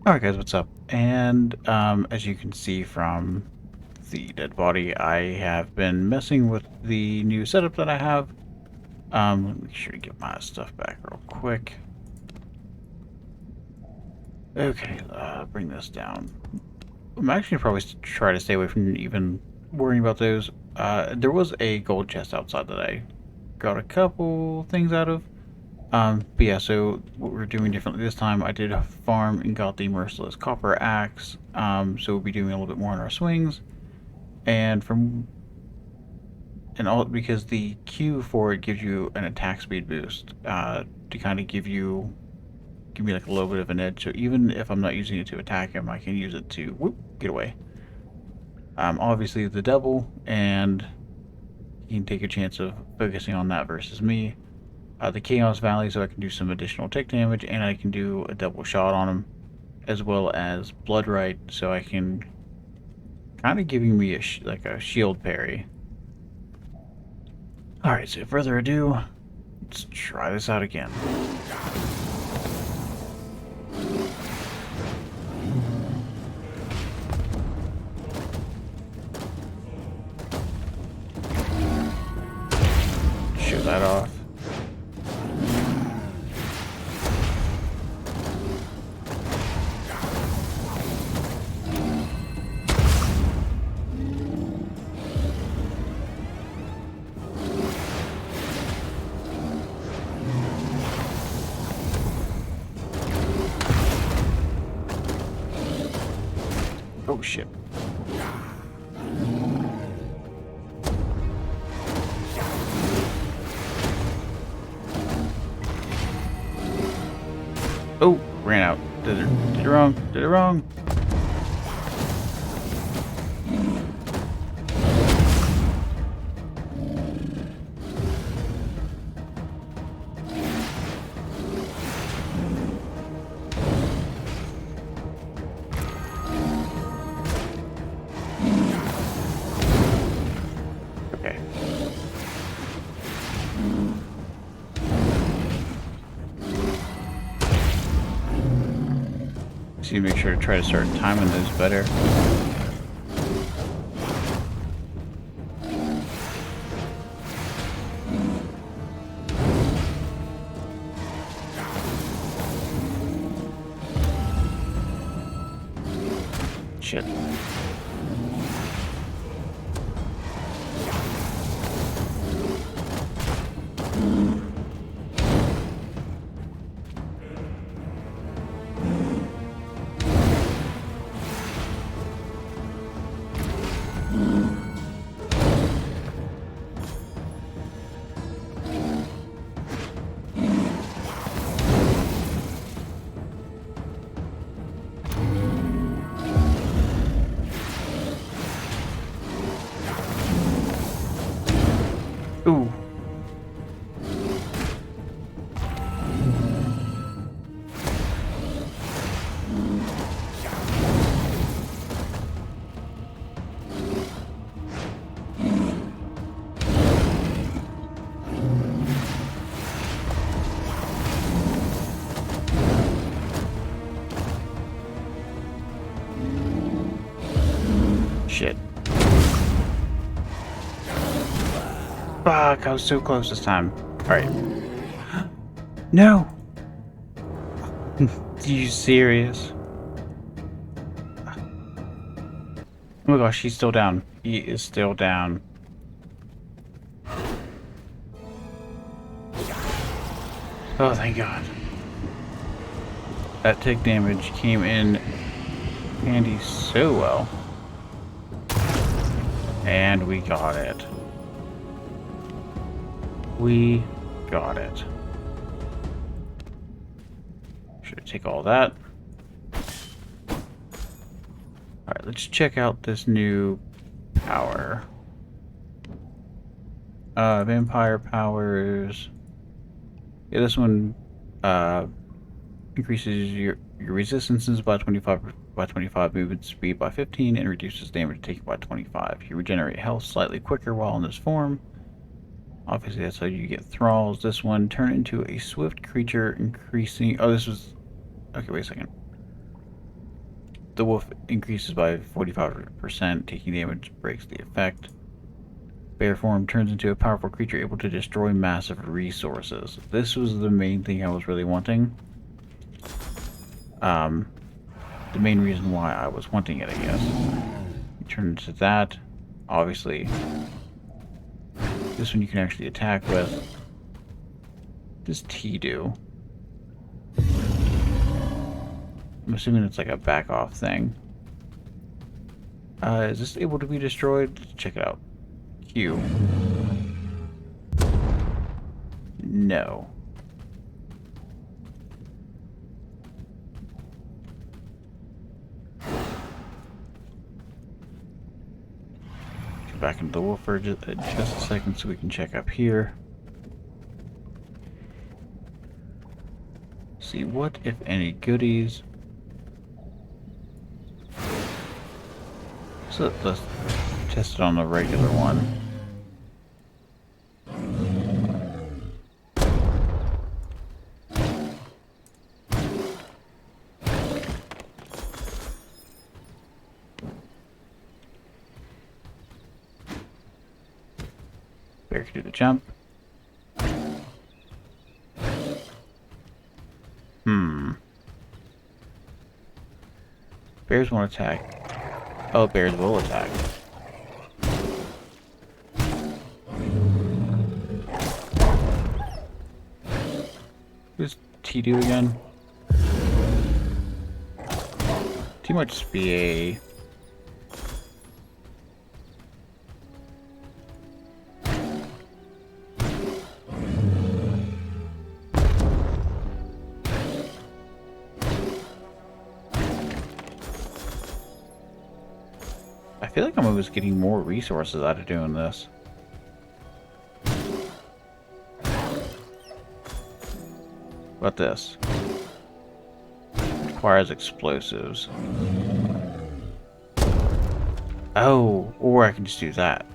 Alright guys, what's up? And as you can see from the dead body, I have been messing with the new setup that I have. Make sure to get my stuff back real quick. Okay, bring this down. I'm actually probably try to stay away from even worrying about those. There was a gold chest outside that I got a couple things out of. But yeah, so what we're doing differently this time, I did a farm and got the merciless copper axe. So we'll be doing a little bit more in our swings. And all because the Q for it gives you an attack speed boost, to kind of give me like a little bit of an edge. So even if I'm not using it to attack him, I can use it to whoop, get away. Obviously the double, and you can take a chance of focusing on that versus me. The Chaos Valley, so I can do some additional tick damage, and I can do a double shot on him, as well as Blood Right, so I can kind of giving me like a shield parry. All right, so further ado, let's try this out again. Show that off. Oh shit. Oh, ran out. Did it wrong. Did it wrong. Okay. So you make sure to try to start timing those better. Shit. Ooh. Shit. Fuck, I was so close this time. Alright. No! Are you serious? Oh my gosh, he's still down. He is still down. Oh, thank God. That tick damage came in handy so well. And we got it. We got it. Should take all that. Alright, let's check out this new power. Vampire powers. Yeah, this one increases your resistances by 25, movement speed by 15, and reduces damage taken by 25. You regenerate health slightly quicker while in this form. Obviously, that's how you get thralls. This one, turn into a swift creature, increasing. Oh, this was. Okay, wait a second. The wolf increases by 45%, taking damage breaks the effect. Bear form turns into a powerful creature able to destroy massive resources. This was the main thing I was really wanting. The main reason why I was wanting it, I guess. You turn into that. Obviously, this one you can actually attack with. What does T do? I'm assuming it's like a back off thing. Is this able to be destroyed? Let's check it out. Q. No. Go back into the wolf for just a second so we can check up here. See what, if any, goodies. So let's test it on the regular one. Bear can do the jump. Bears won't attack. Oh, bears will attack. What does T do again? T might just be a... I feel like I'm always getting more resources out of doing this. What about this? Requires explosives. Oh, or I can just do that.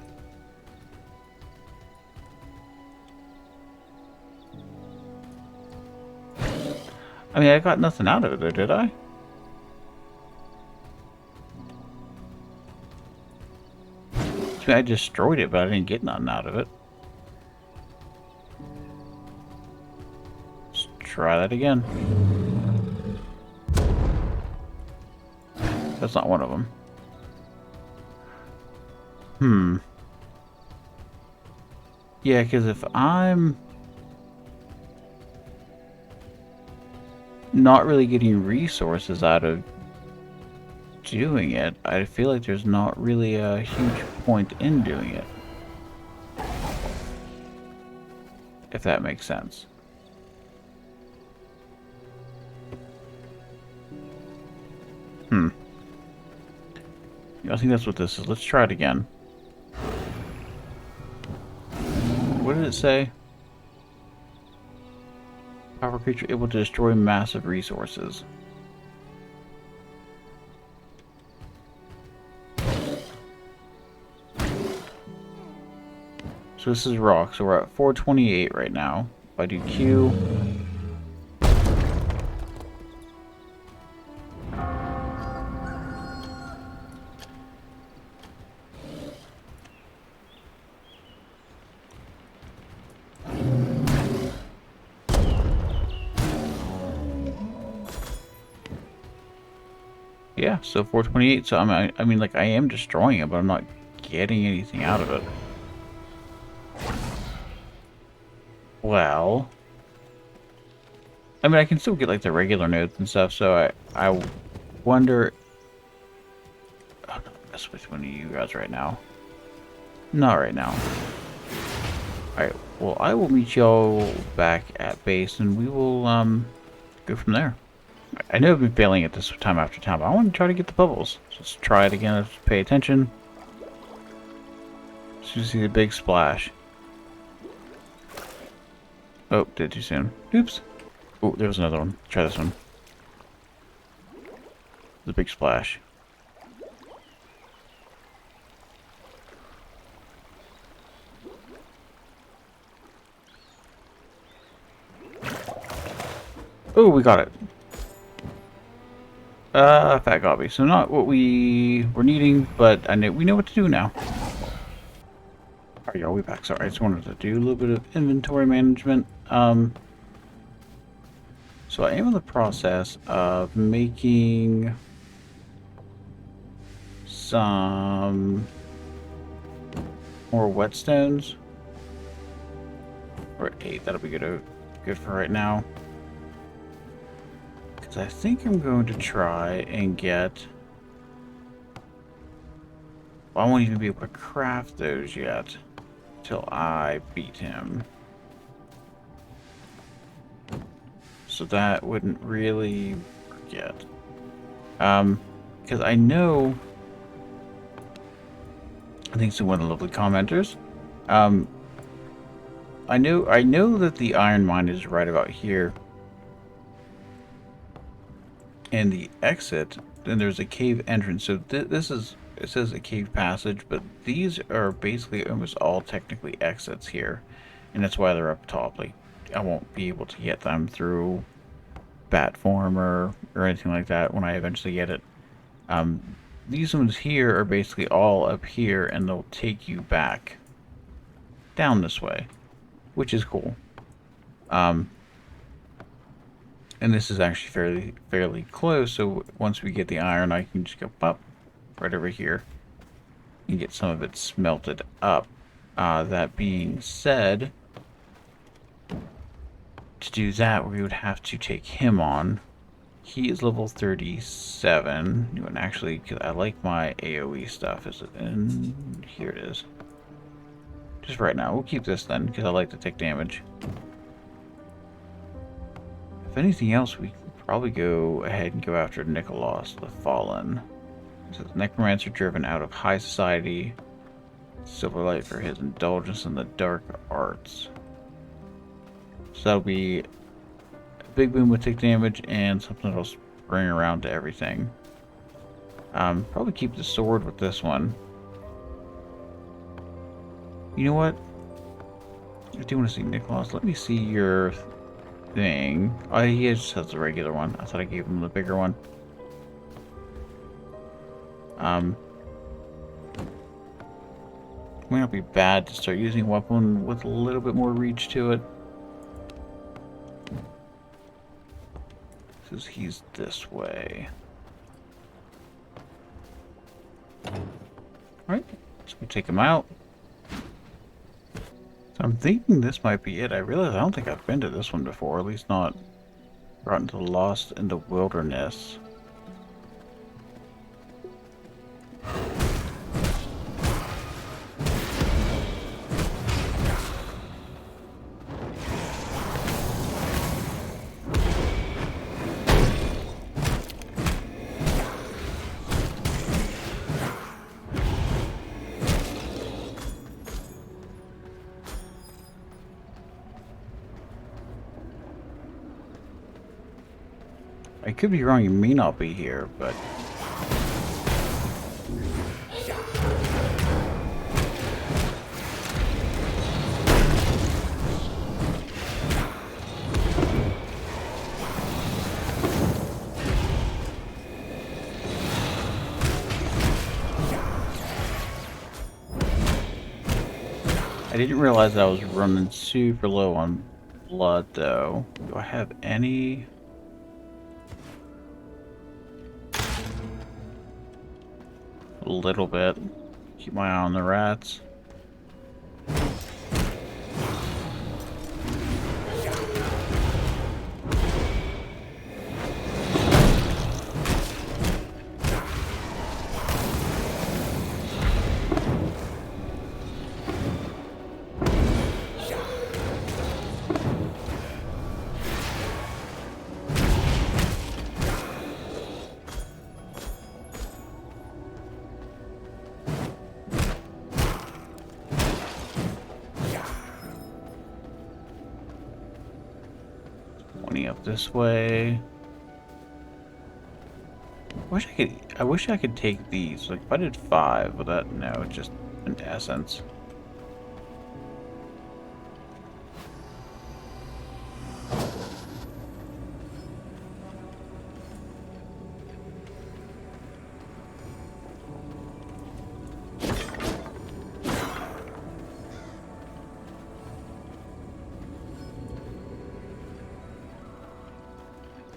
I mean, I got nothing out of it though, did I? I destroyed it, but I didn't get nothing out of it. Let's try that again. That's not one of them. Yeah, because if I'm not really getting resources out of doing it, I feel like there's not really a huge point in doing it. If that makes sense. I think that's what this is. Let's try it again. What did it say? Powerful creature able to destroy massive resources. So this is rock, so we're at 428 right now. If I do Q... Yeah, so 428, so I mean, like, I am destroying it, but I'm not getting anything out of it. Well... I mean, I can still get, like, the regular nodes and stuff, so I wonder... Oh, no, that's with one of you guys right now. Not right now. Alright, well, I will meet y'all back at base, and we will, go from there. I know I've been failing at this time after time, but I want to try to get the bubbles. So let's try it again. Let's pay attention. So you see the big splash. Oh, did too soon. Oops. Oh, there was another one. Try this one. The big splash. Oh, we got it. Fat copy. So not what we were needing, but we know what to do now. Alright, y'all, we back. Sorry, I just wanted to do a little bit of inventory management. So I am in the process of making some more whetstones. Or 8, that'll be good for right now. Because I think I'm going to try and get... Well, I won't even be able to craft those yet till I beat him. So that wouldn't really work yet. Because I know... I think it's one of the lovely commenters. I know that the iron mine is right about here. And the exit, then there's a cave entrance. So this is, it says a cave passage, but these are basically almost all technically exits here. And that's why they're up top. Like, I won't be able to get them through bat form or anything like that when I eventually get it. These ones here are basically all up here, and they'll take you back down this way, which is cool. And this is actually fairly close, so once we get the iron, I can just go up right over here and get some of it smelted up. That being said, to do that, we would have to take him on. He is level 37. And actually, because I like my AoE stuff. Is it in? Here it is. Just right now. We'll keep this then, because I like to take damage. If anything else, we can probably go ahead and go after Nicholaus, the Fallen. It says, Necromancer driven out of high society. Silverlight for his indulgence in the dark arts. So that'll be a big boom would take damage and something that'll spring around to everything. Probably keep the sword with this one. You know what? I do want to see Nicholaus. Let me see your thing. Oh, he just has the regular one. I thought I gave him the bigger one. Might not be bad to start using a weapon with a little bit more reach to it. Because he's this way. Alright, so we take him out. So I'm thinking this might be it. I realize I don't think I've been to this one before, at least not brought into Lost in the Wilderness. I could be wrong, you may not be here, but... I didn't realize I was running super low on blood, though. Do I have any... A little bit. Keep my eye on the rats. Up this way. I wish I could take these. Like if I did 5, would that no, it's just an essence.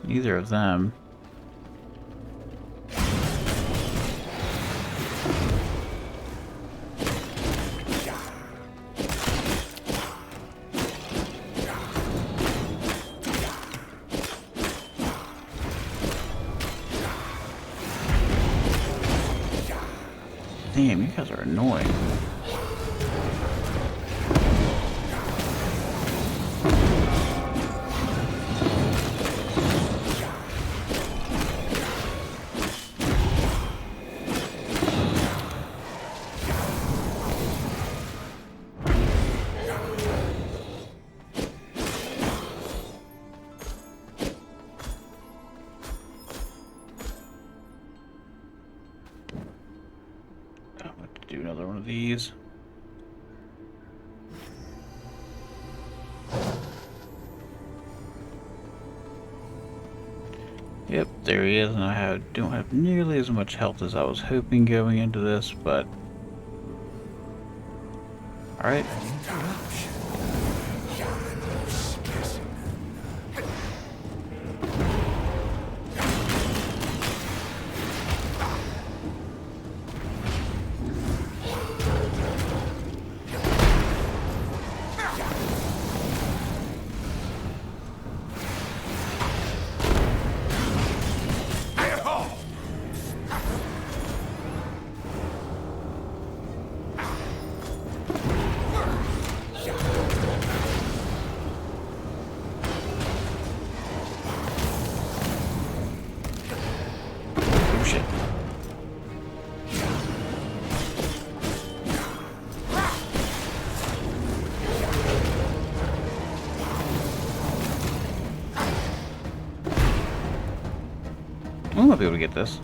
Neither of them. Damn, you guys are annoying. Do another one of these. Yep, there he is, and I don't have nearly as much health as I was hoping going into this, but alright. I might be able to get this.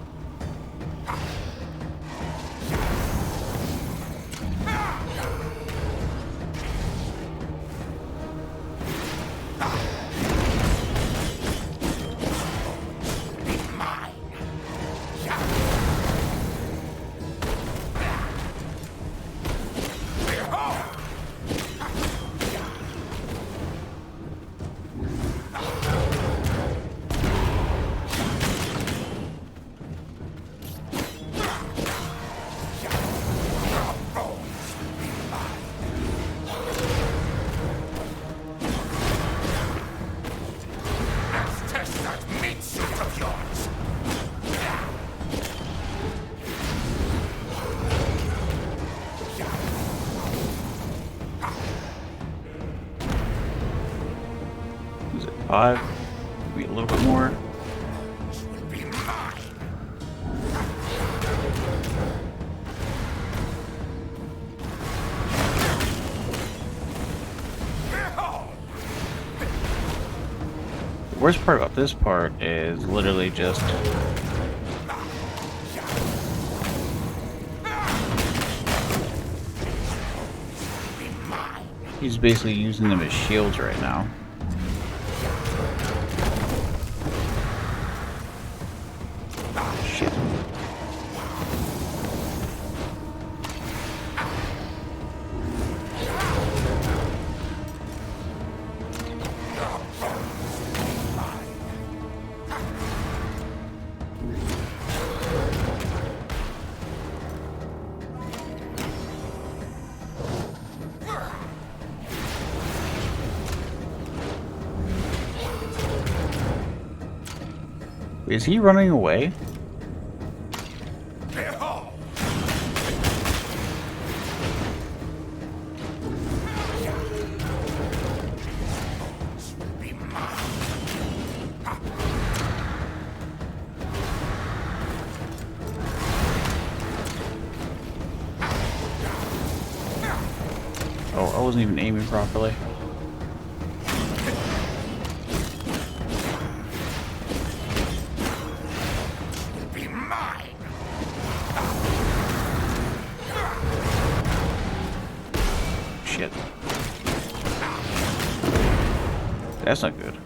Is it 5? Maybe a little bit more. The worst part about this part is literally just he's basically using them as shields right now. Shit. Is he running away? Oh, I wasn't even aiming properly. Shit. That's not good.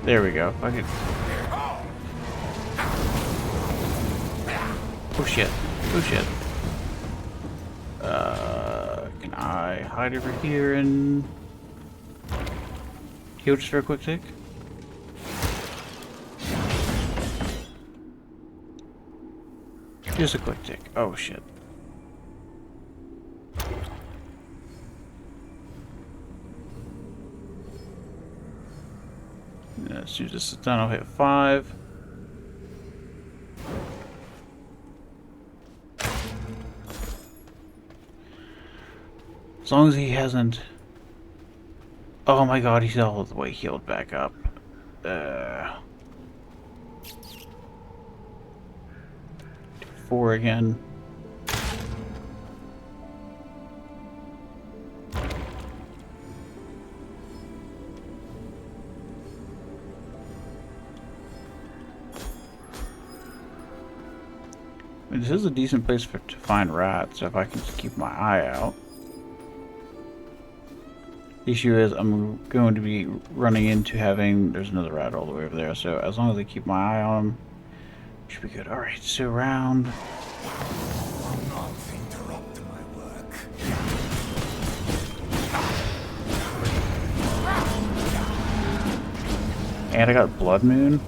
There we go. I could... Oh shit. Oh shit. Can I hide over here and heal just for a quick tick? Just a quick tick. Oh shit. As soon as this is done, I'll hit 5. As long as he hasn't... Oh my god, he's all the way healed back up. 4 again. I mean, this is a decent place to find rats, so if I can just keep my eye out. The issue is I'm going to be running into having... There's another rat all the way over there, so as long as I keep my eye on him, should be good. Alright, so round... Will not interrupt my work. And I got Blood Moon.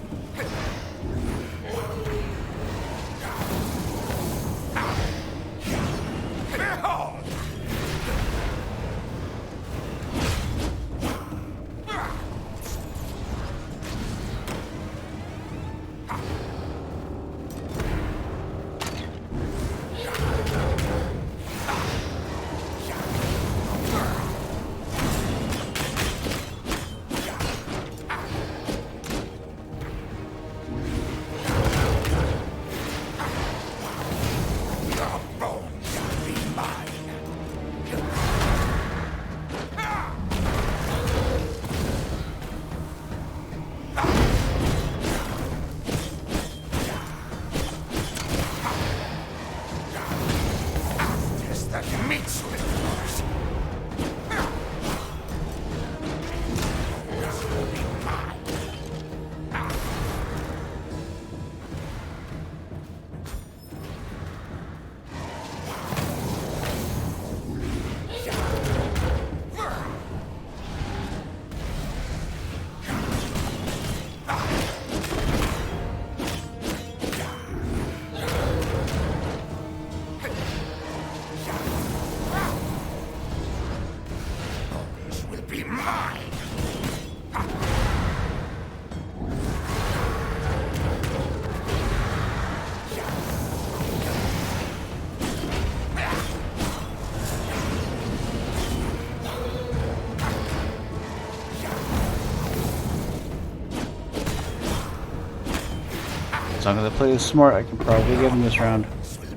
As long as I play this smart, I can probably get him this round.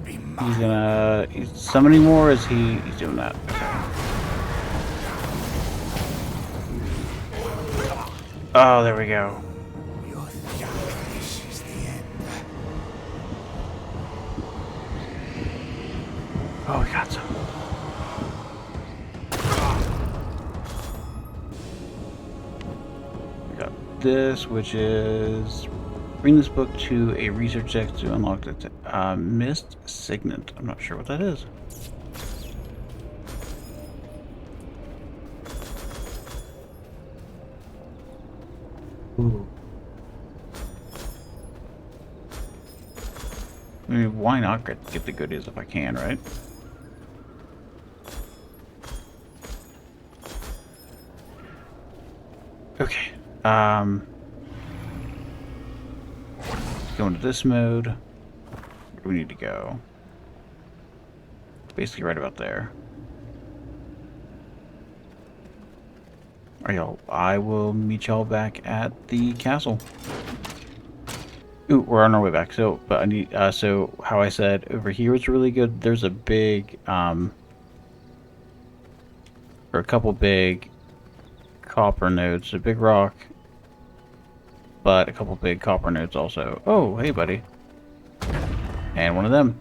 He's gonna... He's summoning more, or is he... He's doing that. Okay. Oh, there we go. Oh, we got some. We got this, which is... Bring this book to a research deck to unlock the mist signet. I'm not sure what that is. Ooh. I mean, why not get the goodies if I can, right? Okay. Go into this mode. Where do we need to go? Basically right about there. Alright, y'all. I will meet y'all back at the castle. Ooh, we're on our way back. So, but I need, so how I said over here is really good. There's a big, or a couple big copper nodes. A big rock. But a couple big copper nodes also. Oh, hey, buddy. And one of them.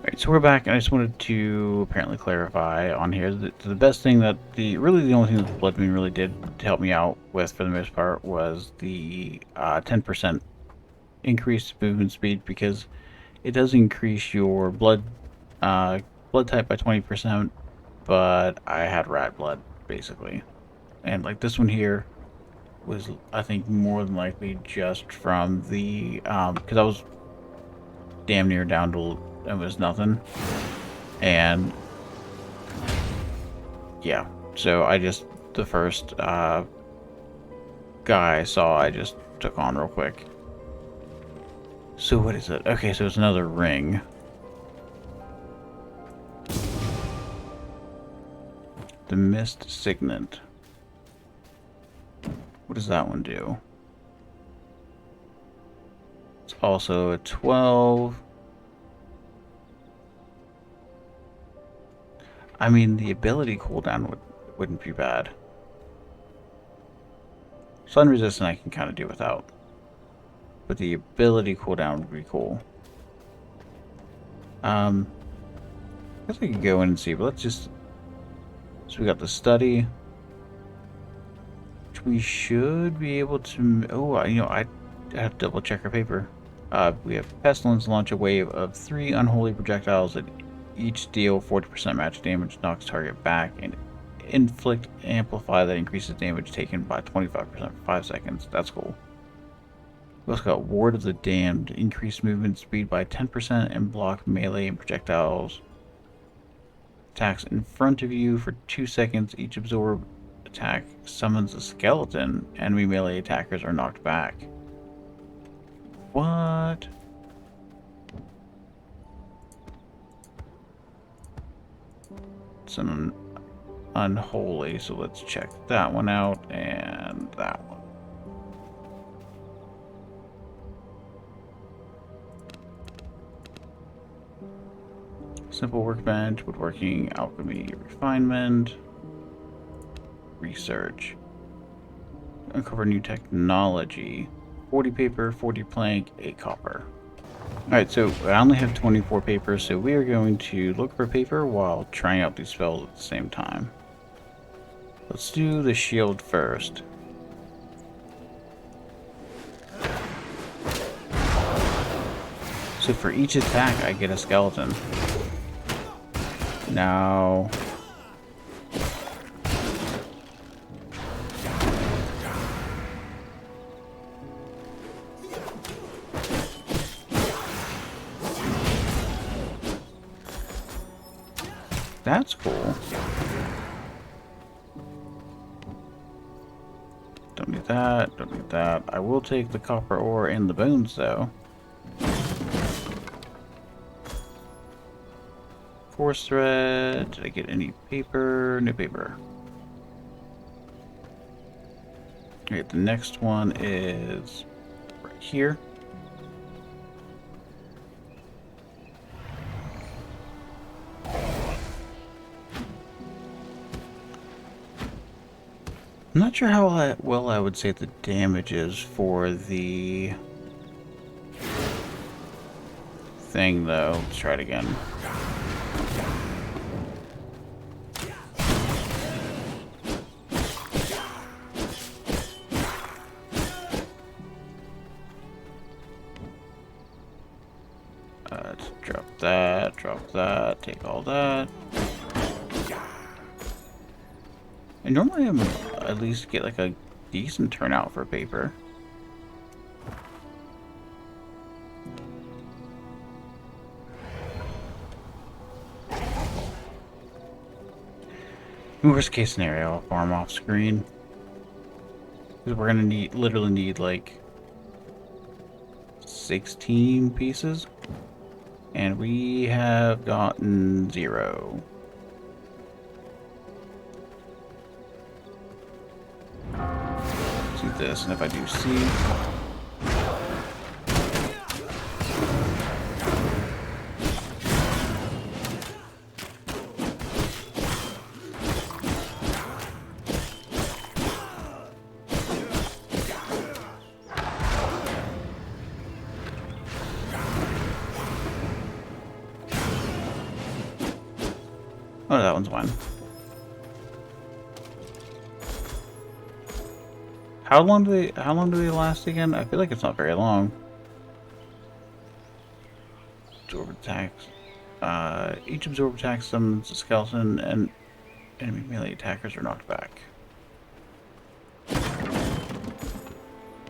Alright, so we're back, and I just wanted to apparently clarify on here that the best thing that really the only thing that the Blood Moon really did to help me out with for the most part was the 10% increased movement speed, because it does increase your blood type by 20%, but I had rat blood basically, and like this one here was, I think, more than likely just from the because I was damn near down to it was nothing, and yeah, so I just the first guy I saw I just took on real quick. So what is it? Okay, so it's another ring. The Mist Signet. What does that one do? It's also a 12. I mean, the ability cooldown wouldn't be bad. Sun resistant I can kind of do without. But the ability cooldown would be cool. I guess I could go in and see, but let's just... So we got the study. Which we should be able to... Oh, you know, I have to double check our paper. We have Pestilence, launch a wave of 3 unholy projectiles that each deal 40% magic damage, knocks target back, and inflict amplify that increases damage taken by 25% for 5 seconds. That's cool. We also got Ward of the Damned, increase movement speed by 10% and block melee and projectiles. Attacks in front of you for 2 seconds. Each absorb attack summons a skeleton. Enemy melee attackers are knocked back. What? It's an unholy, so let's check that one out and that one. Simple workbench, woodworking, alchemy, refinement, research. Uncover new technology. 40 paper, 40 plank, 8 copper. Alright, so I only have 24 paper, so we are going to look for paper while trying out these spells at the same time. Let's do the shield first. So for each attack, I get a skeleton. Now... That's cool. Don't need that, don't need that. I will take the copper ore and the bones, though. Force thread. Did I get any paper? No paper. Okay, the next one is right here. I'm not sure how well I would say the damage is for the thing, though. Let's try it again. Drop that, take all that. And normally I'm at least get like a decent turnout for paper. Worst case scenario, I'll farm off screen. Because we're gonna literally need like 16 pieces. And we have gotten 0. Do this, and if I do C, Oh, that one's mine. How long do they last again? I feel like it's not very long. Absorb attacks. Each absorb attack summons a skeleton and enemy melee attackers are knocked back.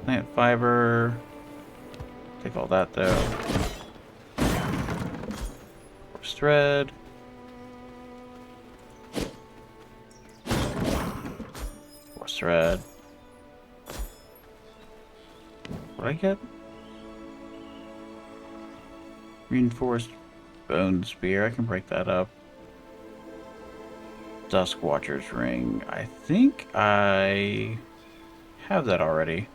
Plant fiber. Take all that though. Force thread. Force thread. What did I get? Reinforced bone spear. I can break that up. Dusk Watcher's ring. I think I have that already.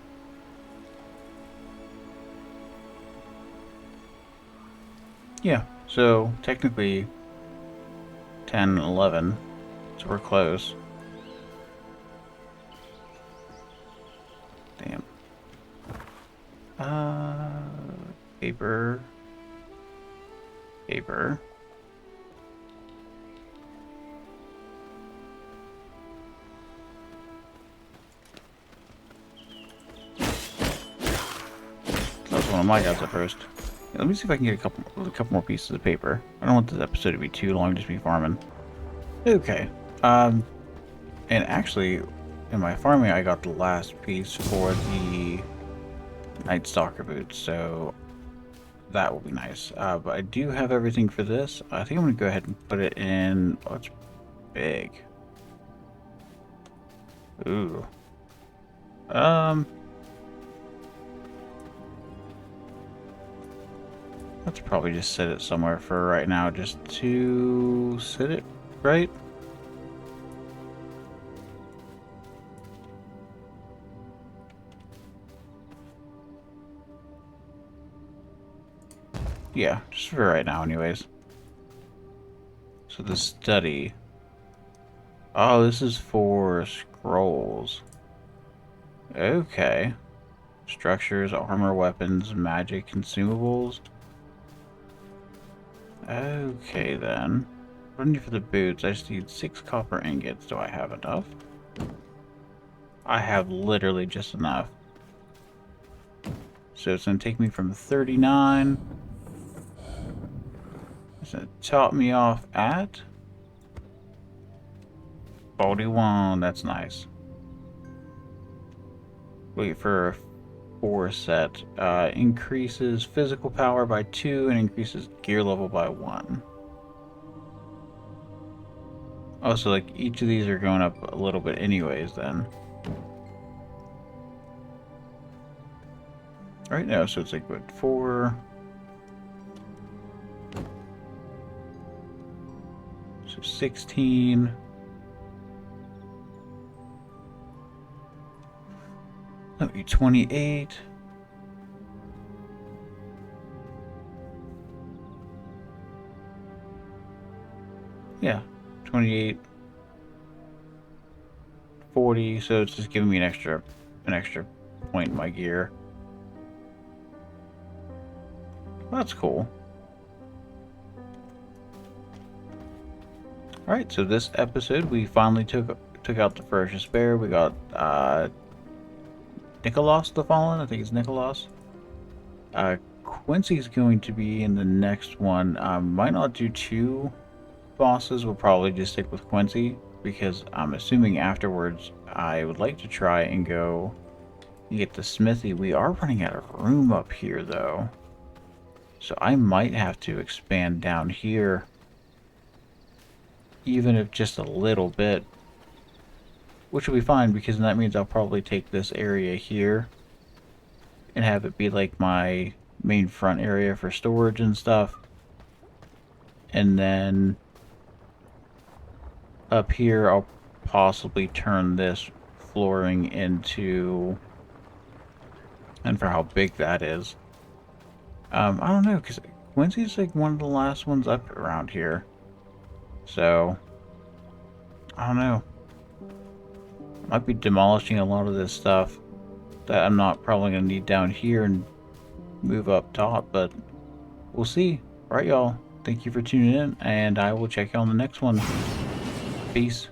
Yeah, so technically 10 and 11, so we're close. Damn. Paper. Paper. That was one of my guys at first. Let me see if I can get a couple more pieces of paper. I don't want this episode to be too long, just me farming. Okay. And actually, in my farming, I got the last piece for the Night Stalker boots, so that will be nice. But I do have everything for this. I think I'm going to go ahead and put it in... Oh, it's big. Ooh. Let's probably just set it somewhere for right now, just to sit it, right? Yeah, just for right now anyways. So the study. Oh, this is for scrolls. Okay. Structures, armor, weapons, magic, consumables. Okay then. What do I need for the boots? I just need 6 copper ingots. Do I have enough? I have literally just enough. So it's going to take me from 39. It's going to top me off at 41. That's nice. Wait for a 4 set. Increases physical power by 2 and increases gear level by 1. Oh, so like each of these are going up a little bit anyways then. Right now, so it's like what, 4. So 16. That'd be 28. Yeah, 28. 40, so it's just giving me an extra point in my gear. Well, that's cool. Alright, so this episode we finally took out the Ferocious bear. We got Nicholaus the Fallen, I think it's Nicholaus. Quincy's going to be in the next one. Might not do 2 bosses, we'll probably just stick with Quincy, because I'm assuming afterwards I would like to try and go get the smithy. We are running out of room up here though, so I might have to expand down here, even if just a little bit, which will be fine because that means I'll probably take this area here and have it be like my main front area for storage and stuff, and then up here I'll possibly turn this flooring into, and for how big that is, I don't know, because Quincy's like one of the last ones up around here, so I don't know. Might be demolishing a lot of this stuff that I'm not probably going to need down here and move up top, but we'll see. Right, y'all? Thank you for tuning in, and I will check you on the next one. Peace.